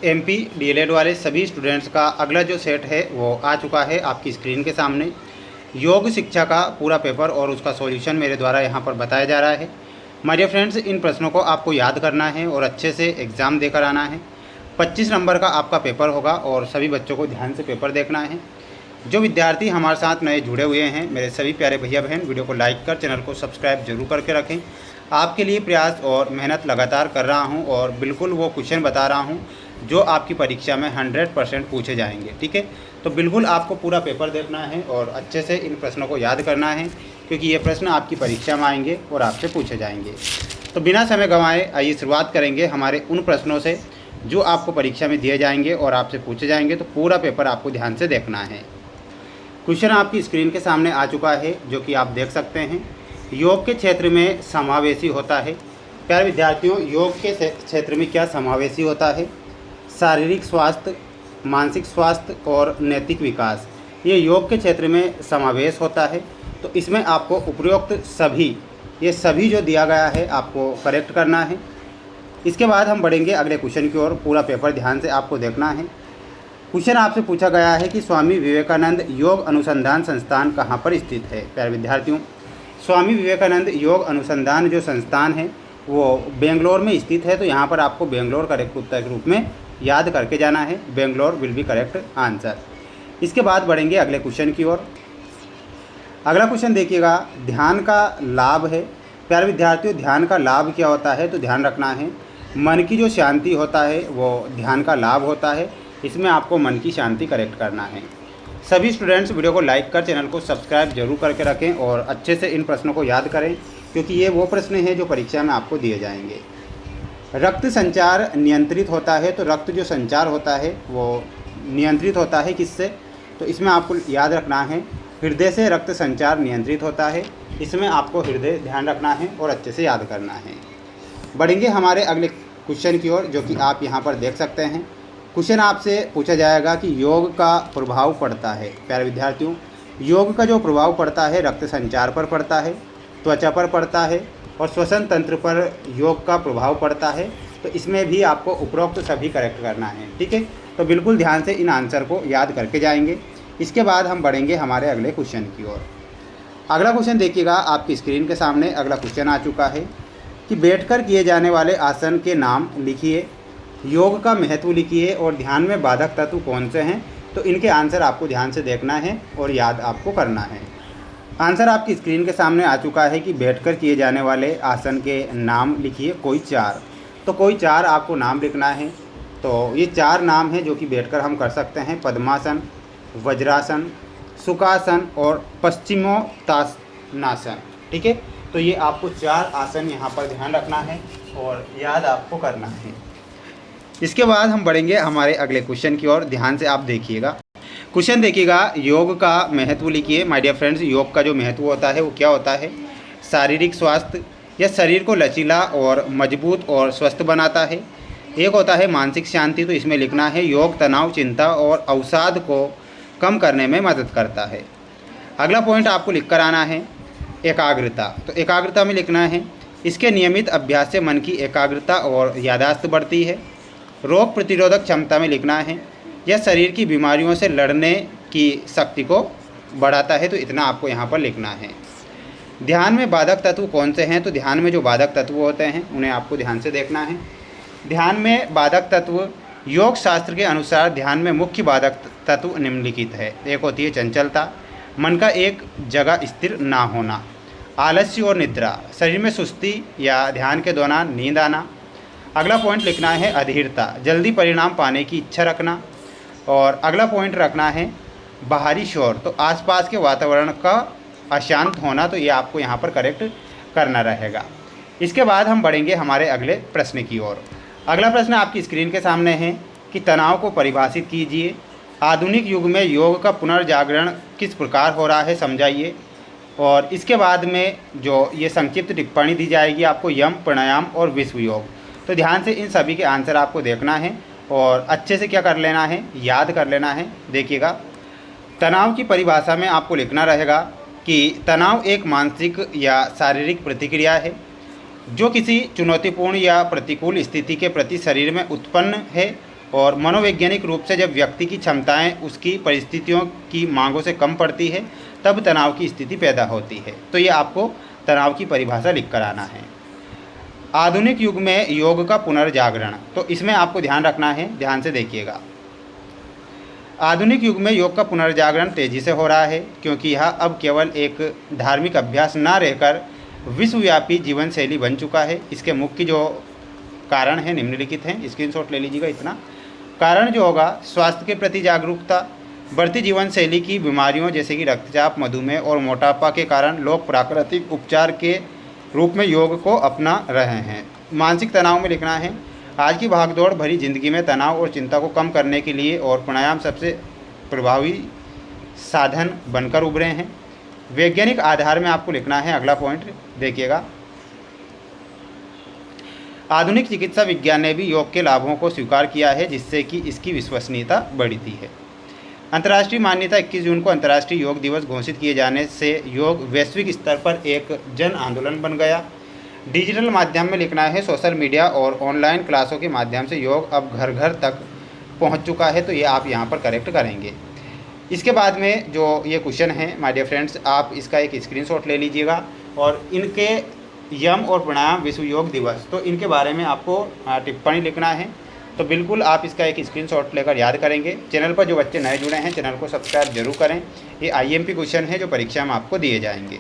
MP DElEd वाले सभी students का अगला जो सेट है वो आ चुका है आपकी स्क्रीन के सामने। योग शिक्षा का पूरा पेपर और उसका सॉल्यूशन मेरे द्वारा यहाँ पर बताया जा रहा है। माय डियर फ्रेंड्स, इन प्रश्नों को आपको याद करना है और अच्छे से एग्ज़ाम देकर आना है। 25 नंबर का आपका पेपर होगा और सभी बच्चों को ध्यान से पेपर देखना है। जो विद्यार्थी हमारे साथ नए जुड़े हुए हैं, मेरे सभी प्यारे भैया बहन, वीडियो को लाइक कर चैनल को सब्सक्राइब जरूर करके रखें। आपके लिए प्रयास और मेहनत लगातार कर रहा हूं और बिल्कुल वो क्वेश्चन बता रहा हूं जो आपकी परीक्षा में 100% पूछे जाएंगे। ठीक है, तो बिल्कुल आपको पूरा पेपर देखना है और अच्छे से इन प्रश्नों को याद करना है, क्योंकि ये प्रश्न आपकी परीक्षा में आएंगे और आपसे पूछे जाएंगे। तो बिना समय गंवाए आइए शुरुआत करेंगे हमारे उन प्रश्नों से जो आपको परीक्षा में दिए जाएंगे और आपसे पूछे जाएंगे। तो पूरा पेपर आपको ध्यान से देखना है। क्वेश्चन आपकी स्क्रीन के सामने आ चुका है, जो कि आप देख सकते हैं। योग के क्षेत्र में समावेशी होता है। प्यारे विद्यार्थियों, योग के क्षेत्र में क्या समावेशी होता है? शारीरिक स्वास्थ्य, मानसिक स्वास्थ्य और नैतिक विकास, ये योग के क्षेत्र में समावेश होता है। तो इसमें आपको उपरोक्त ये सभी जो दिया गया है आपको करेक्ट करना है। इसके बाद हम बढ़ेंगे अगले क्वेश्चन की ओर। पूरा पेपर ध्यान से आपको देखना है। क्वेश्चन आपसे पूछा गया है कि स्वामी विवेकानंद योग अनुसंधान संस्थान कहाँ पर स्थित है? प्यारे विद्यार्थियों, स्वामी विवेकानंद योग अनुसंधान जो संस्थान है वो बेंगलोर में स्थित है। तो यहाँ पर आपको बेंगलोर करेक्ट उत्तर के रूप में याद करके जाना है। Bangalore will be correct answer. इसके बाद बढ़ेंगे अगले क्वेश्चन की ओर। अगला क्वेश्चन देखिएगा, ध्यान का लाभ है। प्यारे विद्यार्थियों, ध्यान का लाभ क्या होता है? तो ध्यान रखना है, मन की जो शांति होता है वो ध्यान का लाभ होता है। इसमें आपको मन की शांति करेक्ट करना है। सभी स्टूडेंट्स वीडियो को लाइक कर चैनल को सब्सक्राइब जरूर करके रखें और अच्छे से इन प्रश्नों को याद करें, क्योंकि ये वो प्रश्न हैं जो परीक्षा में आपको दिए जाएंगे। रक्त संचार नियंत्रित होता है। तो रक्त जो संचार होता है वो नियंत्रित होता है किससे? तो इसमें आपको याद रखना है, हृदय से रक्त संचार नियंत्रित होता है। इसमें आपको हृदय ध्यान रखना है और अच्छे से याद करना है। बढ़ेंगे हमारे अगले क्वेश्चन की ओर, जो कि आप यहाँ पर देख सकते हैं। क्वेश्चन आपसे पूछा जाएगा कि योग का प्रभाव पड़ता है। प्यारे विद्यार्थियों, योग का जो प्रभाव पड़ता है रक्त संचार पर पड़ता है, त्वचा पर पड़ता है और श्वसन तंत्र पर योग का प्रभाव पड़ता है। तो इसमें भी आपको उपरोक्त सभी करेक्ट करना है। ठीक है, तो बिल्कुल ध्यान से इन आंसर को याद करके जाएंगे। इसके बाद हम बढ़ेंगे हमारे अगले क्वेश्चन की ओर। अगला क्वेश्चन देखिएगा, आपकी स्क्रीन के सामने अगला क्वेश्चन आ चुका है कि बैठकर किए जाने वाले आसन के नाम लिखिए, योग का महत्व लिखिए और ध्यान में बाधक तत्व कौन से हैं? तो इनके आंसर आपको ध्यान से देखना है और याद आपको करना है। आंसर आपकी स्क्रीन के सामने आ चुका है कि बैठकर किए जाने वाले आसन के नाम लिखिए कोई 4। तो कोई 4 आपको नाम लिखना है। तो ये 4 नाम हैं जो कि बैठकर हम कर सकते हैं: पद्मासन, वज्रासन, सुखासन और पश्चिमोत्तानासन। ठीक है, तो ये आपको 4 आसन यहाँ पर ध्यान रखना है और याद आपको करना है। इसके बाद हम बढ़ेंगे हमारे अगले क्वेश्चन की ओर। ध्यान से आप देखिएगा। क्वेश्चन देखिएगा, योग का महत्व लिखिए। माय डियर फ्रेंड्स, योग का जो महत्व होता है वो क्या होता है? शारीरिक स्वास्थ्य, यह शरीर को लचीला और मजबूत और स्वस्थ बनाता है। एक होता है मानसिक शांति। तो इसमें लिखना है, योग तनाव, चिंता और अवसाद को कम करने में मदद करता है। अगला पॉइंट आपको लिख कर आना है, एकाग्रता। तो एकाग्रता में लिखना है, इसके नियमित अभ्यास से मन की एकाग्रता और याददाश्त बढ़ती है। रोग प्रतिरोधक क्षमता में लिखना है, यह शरीर की बीमारियों से लड़ने की शक्ति को बढ़ाता है। तो इतना आपको यहाँ पर लिखना है। ध्यान में बाधक तत्व कौन से हैं? तो ध्यान में जो बाधक तत्व होते हैं उन्हें आपको ध्यान से देखना है। ध्यान में बाधक तत्व योग शास्त्र के अनुसार ध्यान में मुख्य बाधक तत्व निम्नलिखित है। एक होती है चंचलता, मन का एक जगह स्थिर ना होना, आलस्य और निद्रा, शरीर में सुस्ती या ध्यान के दौरान नींद आना। अगला पॉइंट लिखना है अधीरता, जल्दी परिणाम पाने की इच्छा रखना। और अगला पॉइंट रखना है बाहरी शोर, तो आसपास के वातावरण का अशांत होना। तो ये आपको यहाँ पर करेक्ट करना रहेगा। इसके बाद हम बढ़ेंगे हमारे अगले प्रश्न की ओर। अगला प्रश्न आपकी स्क्रीन के सामने है कि तनाव को परिभाषित कीजिए। आधुनिक युग में योग का पुनर्जागरण किस प्रकार हो रहा है, समझाइए। और इसके बाद में जो ये संक्षिप्त टिप्पणी दी जाएगी आपको, यम, प्राणायाम और विश्व योग। तो ध्यान से इन सभी के आंसर आपको देखना है और अच्छे से क्या कर लेना है, याद कर लेना है। देखिएगा, तनाव की परिभाषा में आपको लिखना रहेगा कि तनाव एक मानसिक या शारीरिक प्रतिक्रिया है जो किसी चुनौतीपूर्ण या प्रतिकूल स्थिति के प्रति शरीर में उत्पन्न है और मनोवैज्ञानिक रूप से जब व्यक्ति की क्षमताएं उसकी परिस्थितियों की मांगों से कम पड़ती है तब तनाव की स्थिति पैदा होती है। तो ये आपको तनाव की परिभाषा लिख कर आना है। आधुनिक युग में योग का पुनर्जागरण, तो इसमें आपको ध्यान रखना है, ध्यान से देखिएगा। आधुनिक युग में योग का पुनर्जागरण तेज़ी से हो रहा है क्योंकि यह अब केवल एक धार्मिक अभ्यास न रहकर विश्वव्यापी जीवन शैली बन चुका है। इसके मुख्य जो कारण हैं निम्नलिखित हैं, स्क्रीनशॉट ले लीजिएगा इतना। कारण जो होगा, स्वास्थ्य के प्रति जागरूकता, बढ़ती जीवन शैली की बीमारियों जैसे कि रक्तचाप, मधुमेह और मोटापा के कारण लोग प्राकृतिक उपचार के रूप में योग को अपना रहे हैं। मानसिक तनाव में लिखना है, आज की भागदौड़ भरी जिंदगी में तनाव और चिंता को कम करने के लिए और प्राणायाम सबसे प्रभावी साधन बनकर उभरे हैं। वैज्ञानिक आधार में आपको लिखना है, अगला पॉइंट देखिएगा। आधुनिक चिकित्सा विज्ञान ने भी योग के लाभों को स्वीकार किया है जिससे कि इसकी विश्वसनीयता बढ़ती है। अंतर्राष्ट्रीय मान्यता 21 जून को अंतर्राष्ट्रीय योग दिवस घोषित किए जाने से योग वैश्विक स्तर पर एक जन आंदोलन बन गया। डिजिटल माध्यम में लिखना है, सोशल मीडिया और ऑनलाइन क्लासों के माध्यम से योग अब घर घर तक पहुंच चुका है। तो ये आप यहाँ पर करेक्ट करेंगे। इसके बाद में जो ये क्वेश्चन है माय डियर फ्रेंड्स, आप इसका एक स्क्रीनशॉट ले लीजिएगा और इनके यम और प्राणायाम विश्व योग दिवस, तो इनके बारे में आपको टिप्पणी लिखना है। तो बिल्कुल आप इसका एक स्क्रीनशॉट लेकर याद करेंगे। चैनल पर जो बच्चे नए जुड़े हैं चैनल को सब्सक्राइब जरूर करें। ये IMP क्वेश्चन है जो परीक्षा में आपको दिए जाएंगे।